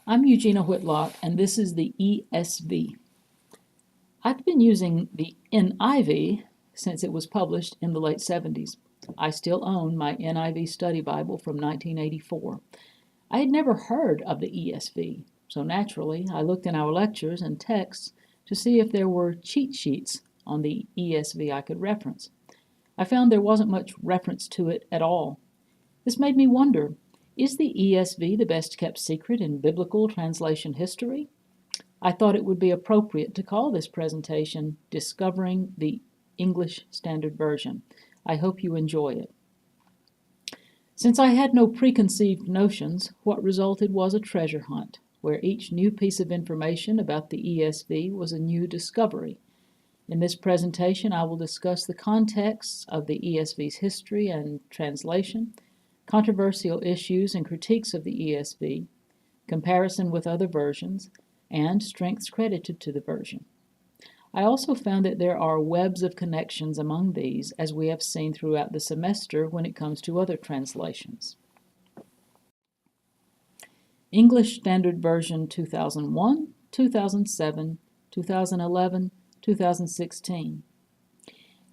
I'm Eugenia Whitlock, and this is the ESV. I've been using the NIV since it was published in the late 70s. I still own my NIV study Bible from 1984. I had never heard of the ESV, so naturally I looked in our lectures and texts to see if there were cheat sheets on the ESV I could reference. I found there wasn't much reference to it at all. This made me wonder, is the ESV the best kept secret in biblical translation history? I thought it would be appropriate to call this presentation Discovering the English Standard Version. I hope you enjoy it. Since I had no preconceived notions, what resulted was a treasure hunt, where each new piece of information about the ESV was a new discovery. In this presentation, I will discuss the contexts of the ESV's history and translation, controversial issues and critiques of the ESV, comparison with other versions, and strengths credited to the version. I also found that there are webs of connections among these, as we have seen throughout the semester when it comes to other translations. English Standard Version 2001, 2007, 2011, 2016.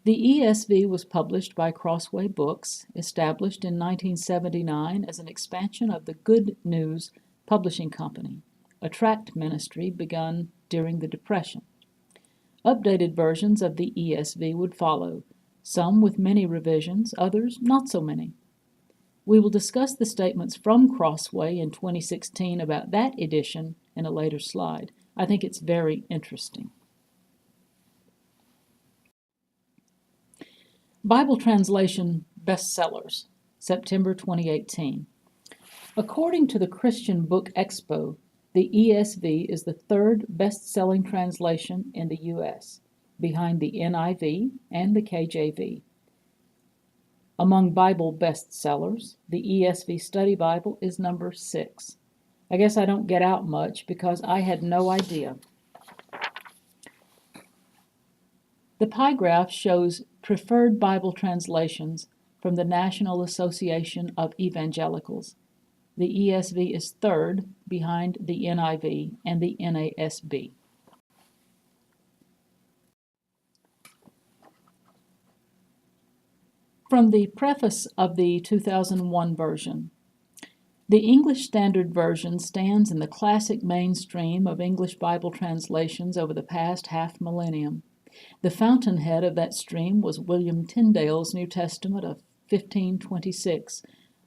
The ESV was published by Crossway Books, established in 1979 as an expansion of the Good News Publishing Company, a tract ministry begun during the Depression. Updated versions of the ESV would follow, some with many revisions, others not so many. We will discuss the statements from Crossway in 2016 about that edition in a later slide. I think it's very interesting. Bible Translation Bestsellers, September 2018. According to the Christian Book Expo, the ESV is the third best-selling translation in the U.S., behind the NIV and the KJV. Among Bible bestsellers, the ESV Study Bible is number 6. I guess I don't get out much because I had no idea. The pie graph shows preferred Bible translations from the National Association of Evangelicals. The ESV is third, behind the NIV and the NASB. From the preface of the 2001 version. The English Standard Version stands in the classic mainstream of English Bible translations over the past half millennium. The fountainhead of that stream was William Tyndale's New Testament of 1526.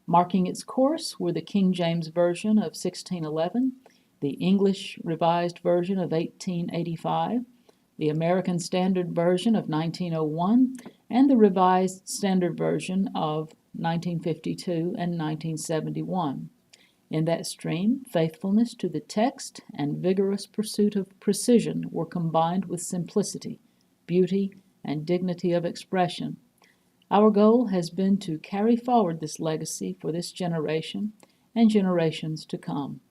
Marking its course were the King James Version of 1611, the English Revised Version of 1885, the American Standard Version of 1901, and the Revised Standard Version of 1952 and 1971. In that stream, faithfulness to the text and vigorous pursuit of precision were combined with simplicity, beauty, and dignity of expression. Our goal has been to carry forward this legacy for this generation and generations to come.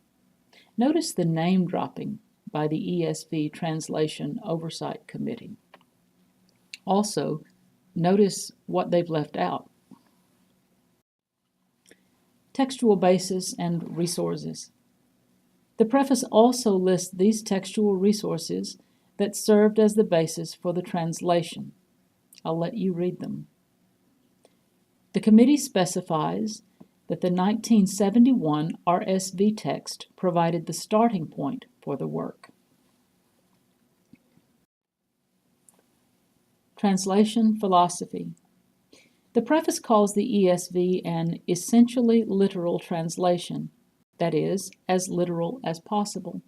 Notice the name dropping by the ESV Translation Oversight Committee. Also, notice what they've left out. Textual basis and resources. The preface also lists these textual resources that served as the basis for the translation. I'll let you read them. The committee specifies that the 1971 RSV text provided the starting point for the work. Translation philosophy. The preface calls the ESV an essentially literal translation, that is, as literal as possible.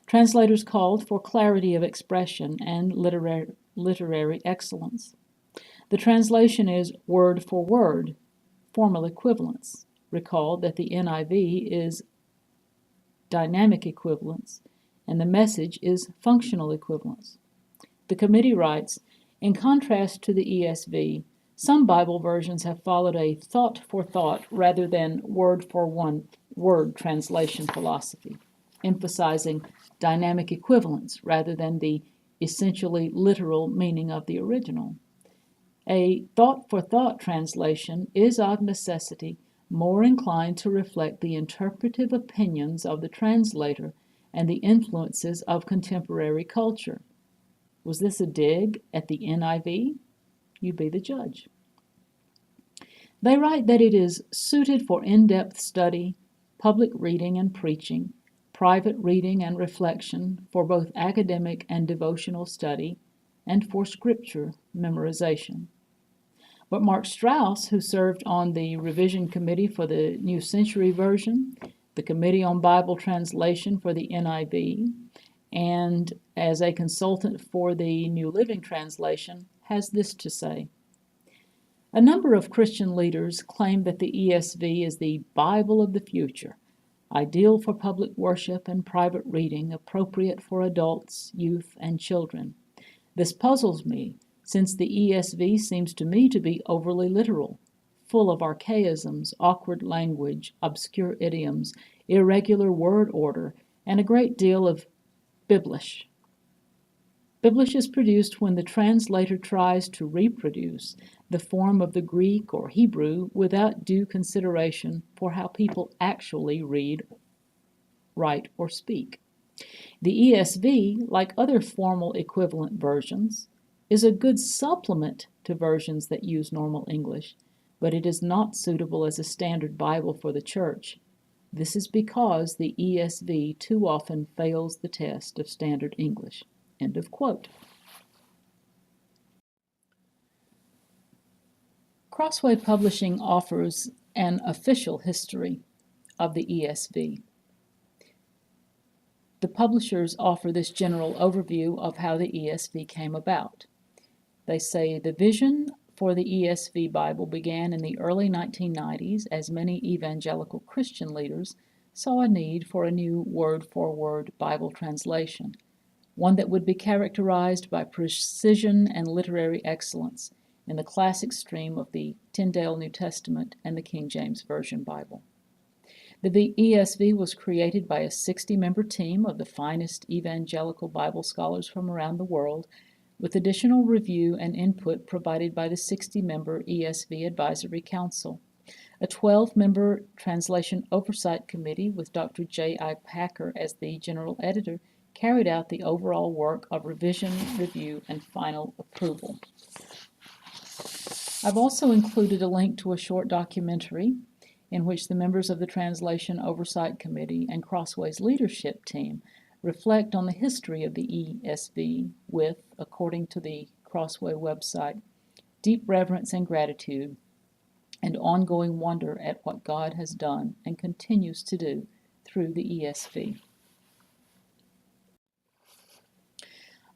Translators called for clarity of expression and literary excellence. The translation is word for word, formal equivalence. Recall that the NIV is dynamic equivalence, and the Message is functional equivalence. The committee writes, in contrast to the ESV, some Bible versions have followed a thought for thought rather than word for word translation philosophy, emphasizing dynamic equivalence rather than the essentially literal meaning of the original. A thought for thought translation is of necessity more inclined to reflect the interpretive opinions of the translator and the influences of contemporary culture. Was this a dig at the NIV? You be the judge. They write that it is suited for in-depth study, public reading and preaching, private reading and reflection, for both academic and devotional study, and for scripture memorization. But Mark Strauss, who served on the revision committee for the New Century Version, the Committee on Bible Translation for the NIV, and as a consultant for the New Living Translation, has this to say. A number of Christian leaders claim that the ESV is the Bible of the future, ideal for public worship and private reading, appropriate for adults, youth, and children. This puzzles me, since the ESV seems to me to be overly literal, full of archaisms, awkward language, obscure idioms, irregular word order, and a great deal of Biblish. Biblish is produced when the translator tries to reproduce the form of the Greek or Hebrew without due consideration for how people actually read, write, or speak. The ESV, like other formal equivalent versions, is a good supplement to versions that use normal English, but it is not suitable as a standard Bible for the church. This is because the ESV too often fails the test of standard English. End of quote. Crossway Publishing offers an official history of the ESV. The publishers offer this general overview of how the ESV came about. They say the vision for the ESV Bible began in the early 1990s as many evangelical Christian leaders saw a need for a new word-for-word Bible translation, one that would be characterized by precision and literary excellence in the classic stream of the Tyndale New Testament and the King James Version Bible. The ESV was created by a 60-member team of the finest evangelical Bible scholars from around the world, with additional review and input provided by the 60-member ESV Advisory Council. A 12-member Translation Oversight Committee with Dr. J.I. Packer as the general editor carried out the overall work of revision, review, and final approval. I've also included a link to a short documentary in which the members of the Translation Oversight Committee and Crossway's leadership team reflect on the history of the ESV with, according to the Crossway website, deep reverence and gratitude and ongoing wonder at what God has done and continues to do through the ESV.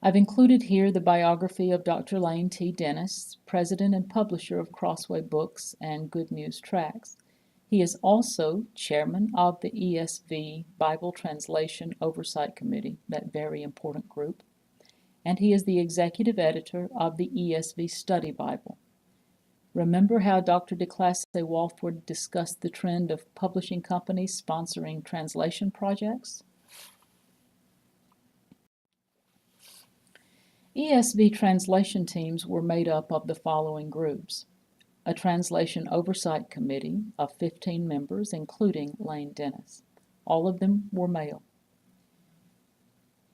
I've included here the biography of Dr. Lane T. Dennis, president and publisher of Crossway Books and Good News Tracts. He is also chairman of the ESV Bible Translation Oversight Committee, that very important group, and he is the executive editor of the ESV Study Bible. Remember how Dr. DeClasse Walford discussed the trend of publishing companies sponsoring translation projects? ESV translation teams were made up of the following groups: a Translation Oversight Committee of 15 members, including Lane Dennis. All of them were male.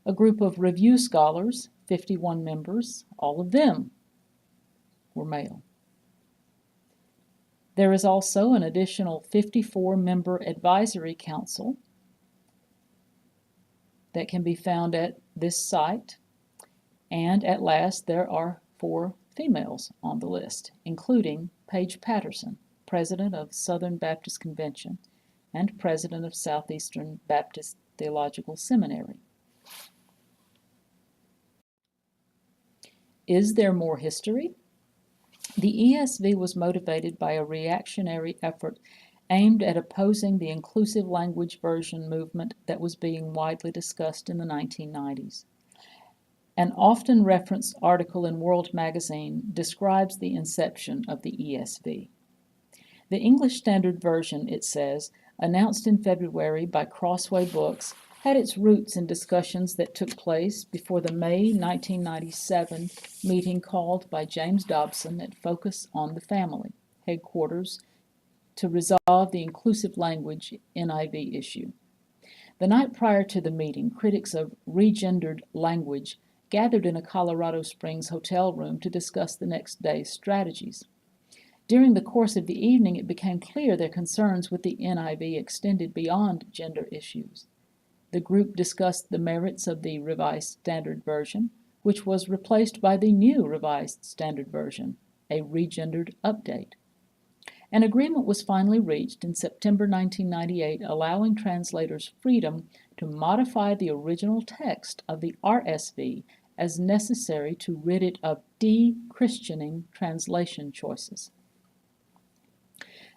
A group of review scholars, 51 members, all of them were male. There is also an additional 54-member advisory council that can be found at this site. And at last, there are 4 females on the list, including Paige Patterson, president of Southern Baptist Convention and president of Southeastern Baptist Theological Seminary. Is there more history? The ESV was motivated by a reactionary effort aimed at opposing the inclusive language version movement that was being widely discussed in the 1990s. An often referenced article in World Magazine describes the inception of the ESV. The English Standard Version, it says, announced in February by Crossway Books, had its roots in discussions that took place before the May 1997 meeting called by James Dobson at Focus on the Family, headquarters to resolve the inclusive language NIV issue. The night prior to the meeting, critics of regendered language gathered in a Colorado Springs hotel room to discuss the next day's strategies. During the course of the evening, it became clear their concerns with the NIV extended beyond gender issues. The group discussed the merits of the Revised Standard Version, which was replaced by the new Revised Standard Version, a regendered update. An agreement was finally reached in September 1998, allowing translators freedom to modify the original text of the RSV as necessary to rid it of de-Christianing translation choices.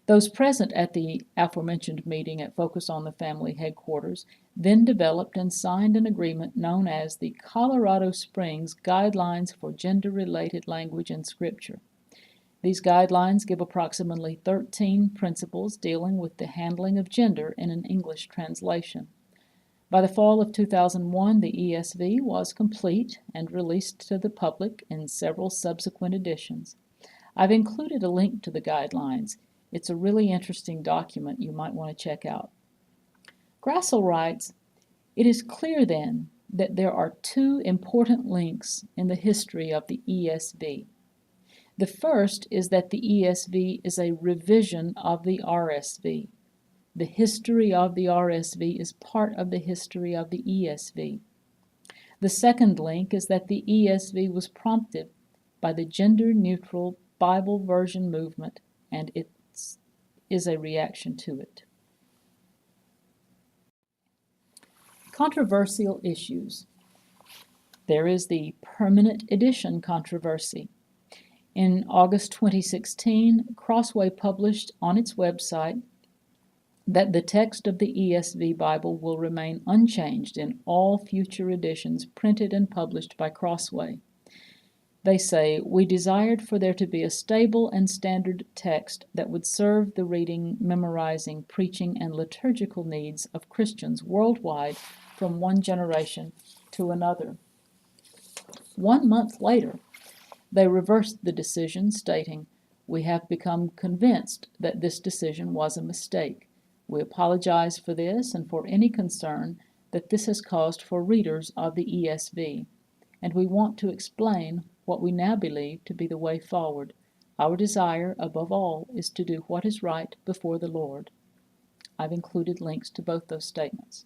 Those present at the aforementioned meeting at Focus on the Family headquarters then developed and signed an agreement known as the Colorado Springs Guidelines for Gender-Related Language in Scripture. These guidelines give approximately 13 principles dealing with the handling of gender in an English translation. By the fall of 2001, the ESV was complete and released to the public in several subsequent editions. I've included a link to the guidelines. It's a really interesting document you might want to check out. Grassel writes, "It is clear then that there are two important links in the history of the ESV. The first is that the ESV is a revision of the RSV. The history of the RSV is part of the history of the ESV. The second link is that the ESV was prompted by the gender-neutral Bible version movement, and it is a reaction to it." Controversial issues. There is the permanent edition controversy. In August 2016, Crossway published on its website that the text of the ESV Bible will remain unchanged in all future editions printed and published by Crossway. They say, "We desired for there to be a stable and standard text that would serve the reading, memorizing, preaching, and liturgical needs of Christians worldwide from one generation to another." 1 month later, they reversed the decision, stating, "We have become convinced that this decision was a mistake. We apologize for this and for any concern that this has caused for readers of the ESV, and we want to explain what we now believe to be the way forward. Our desire, above all, is to do what is right before the Lord." I've included links to both those statements.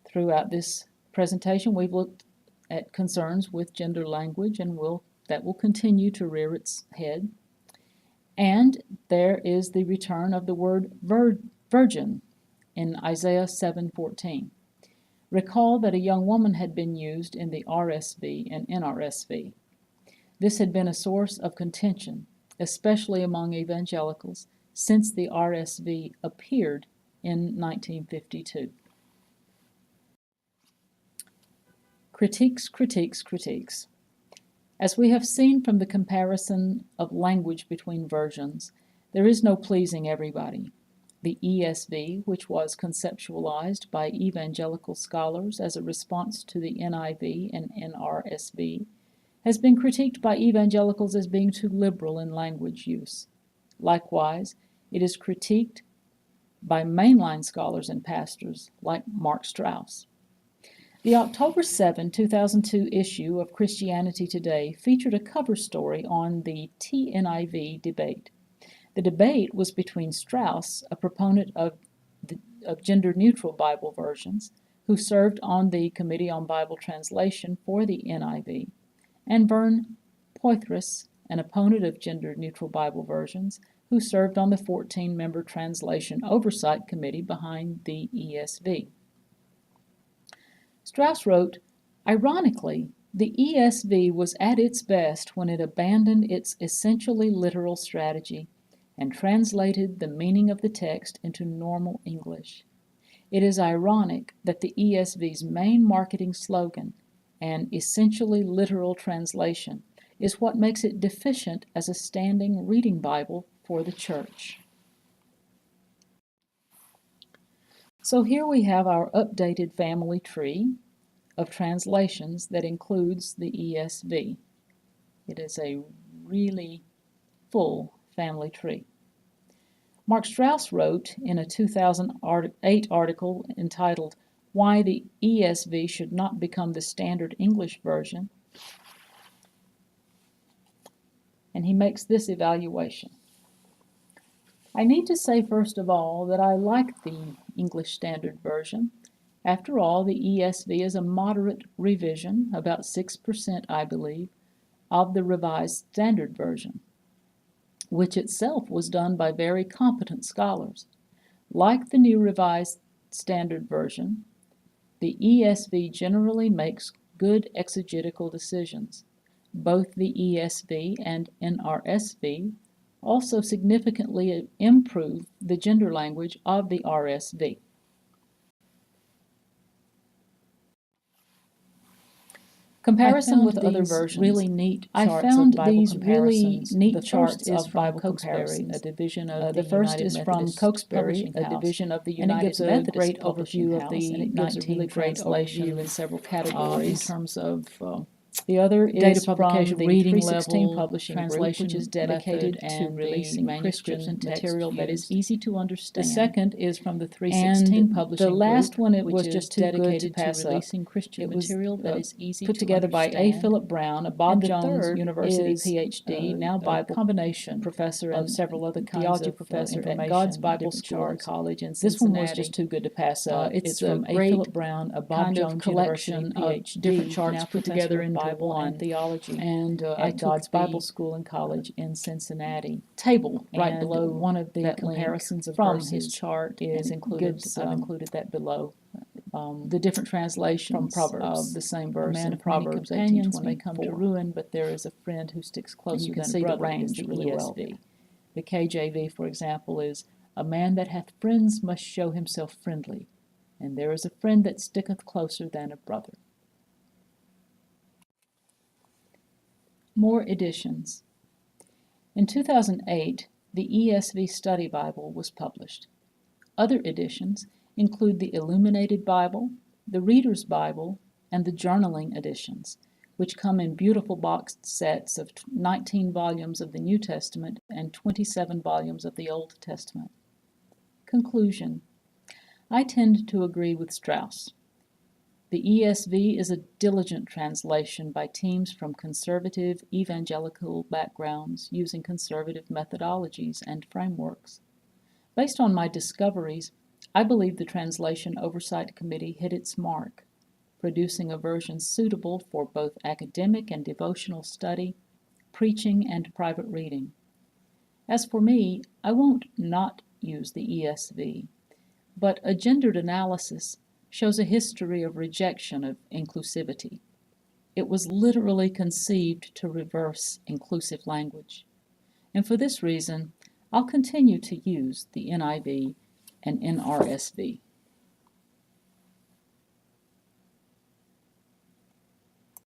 Throughout this presentation, we've looked at concerns with gender language, and that will continue to rear its head. And there is the return of the word virgin in Isaiah 7:14. Recall that a young woman had been used in the RSV and NRSV. This had been a source of contention, especially among evangelicals, since the RSV appeared in 1952. Critiques, critiques, critiques. As we have seen from the comparison of language between versions, there is no pleasing everybody. The ESV, which was conceptualized by evangelical scholars as a response to the NIV and NRSV, has been critiqued by evangelicals as being too liberal in language use. Likewise, it is critiqued by mainline scholars and pastors like Mark Strauss. The October 7, 2002 issue of Christianity Today featured a cover story on the TNIV debate. The debate was between Strauss, a proponent of gender-neutral Bible versions, who served on the Committee on Bible Translation for the NIV, and Vern Poythress, an opponent of gender-neutral Bible versions, who served on the 14-member Translation Oversight Committee behind the ESV. Strauss wrote, "Ironically, the ESV was at its best when it abandoned its essentially literal strategy and translated the meaning of the text into normal English. It is ironic that the ESV's main marketing slogan, an essentially literal translation, is what makes it deficient as a standing reading Bible for the church." So here we have our updated family tree of translations that includes the ESV. It is a really full family tree. Mark Strauss wrote in a 2008 article entitled Why the ESV Should Not Become the Standard English Version, and he makes this evaluation. I need to say first of all that I like the English Standard Version. After all, the ESV is a moderate revision, about 6%, I believe, of the Revised Standard Version, which itself was done by very competent scholars. Like the New Revised Standard Version, the ESV generally makes good exegetical decisions. Both the ESV and NRSV also significantly improve the gender language of the RSV. Comparison with other versions. Really neat charts I found of Bible these really neat charts of Bible comparisons. A division of the first is from Cokesbury, a division of the United Methodist great overview of the 19 translation in several categories in terms of the other is data publication from the reading 316 level publishing translation group, which is dedicated to releasing manuscripts and material that is easy to understand. The second is from the 316 publishing group. The last one it was just dedicated to releasing Christian material that is easy put together by A. Philip Brown, a Bob Jones University PhD, now Bible combination professor and several other kinds of professor at God's Bible School and College in Cincinnati. This one was just too good to pass up. It's from A. Philip Brown, a Bob Jones University PhD, different charts put together in Bible and theology, and at God's Bible School and College in Cincinnati. Table right below one of the comparisons of from his chart is included. I've included that below. The different translations from Proverbs of the same verse. A man of Proverbs, companions may come to ruin, but there is a friend who sticks closer than a brother. You can see the range really well. The KJV, for example, is a man that hath friends must show himself friendly, and there is a friend that sticketh closer than a brother. More editions. In 2008, the ESV Study Bible was published. Other editions include the Illuminated Bible, the Reader's Bible, and the Journaling editions, which come in beautiful boxed sets of 19 volumes of the New Testament and 27 volumes of the Old Testament. Conclusion. I tend to agree with Strauss. The ESV is a diligent translation by teams from conservative evangelical backgrounds using conservative methodologies and frameworks. Based on my discoveries, I believe the Translation Oversight Committee hit its mark, producing a version suitable for both academic and devotional study, preaching, and private reading. As for me, I won't not use the ESV, but a gendered analysis shows a history of rejection of inclusivity. It was literally conceived to reverse inclusive language. And for this reason, I'll continue to use the NIV and NRSV.